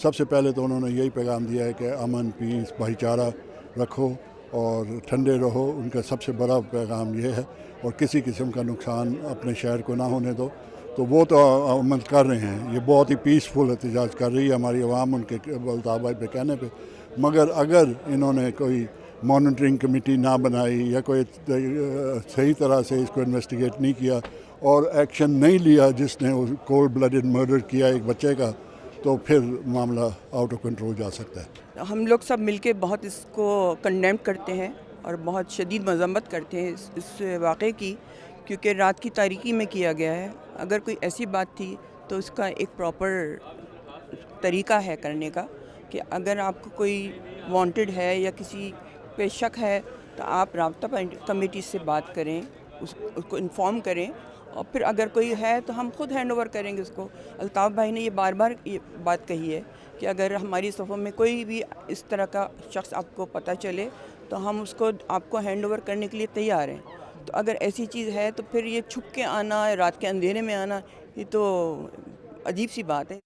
سب سے پہلے تو انہوں نے یہی پیغام دیا ہے کہ امن پیس بھائی چارہ رکھو اور ٹھنڈے رہو، ان کا سب سے بڑا پیغام یہ ہے، اور کسی قسم کا نقصان اپنے شہر کو نہ ہونے دو۔ تو وہ تو عمل کر رہے ہیں، یہ بہت ہی پیسفل احتجاج کر رہی ہے ہماری عوام ان کے الطاف بھائی پہ کہنے پہ، مگر اگر انہوں نے کوئی مانیٹرنگ کمیٹی نہ بنائی یا کوئی صحیح طرح سے اس کو انویسٹیگیٹ نہیں کیا اور ایکشن نہیں لیا جس نے کولڈ بلڈڈ مرڈر کیا ایک بچے کا، تو پھر معاملہ آؤٹ آف کنٹرول جا سکتا ہے۔ ہم لوگ سب مل کے بہت اس کو کنڈیم کرتے ہیں اور بہت شدید مذمت کرتے ہیں اس واقعے کی، کیونکہ رات کی تاریکی میں کیا گیا ہے۔ اگر کوئی ایسی بات تھی تو اس کا ایک پراپر طریقہ ہے کرنے کا، کہ اگر آپ کو کوئی وانٹڈ ہے یا کسی پہ شک ہے تو آپ رابطہ کمیٹی سے بات کریں، اس کو انفارم کریں، اور پھر اگر کوئی ہے تو ہم خود ہینڈ اوور کریں گے اس کو۔ الطاف بھائی نے یہ بار بار یہ بات کہی ہے کہ اگر ہماری صفوں میں کوئی بھی اس طرح کا شخص آپ کو پتہ چلے تو ہم اس کو آپ کو ہینڈ اوور کرنے کے لیے تیار ہیں۔ تو اگر ایسی چیز ہے تو پھر یہ چھپ کے آنا، رات کے اندھیرے میں آنا، یہ تو عجیب سی بات ہے۔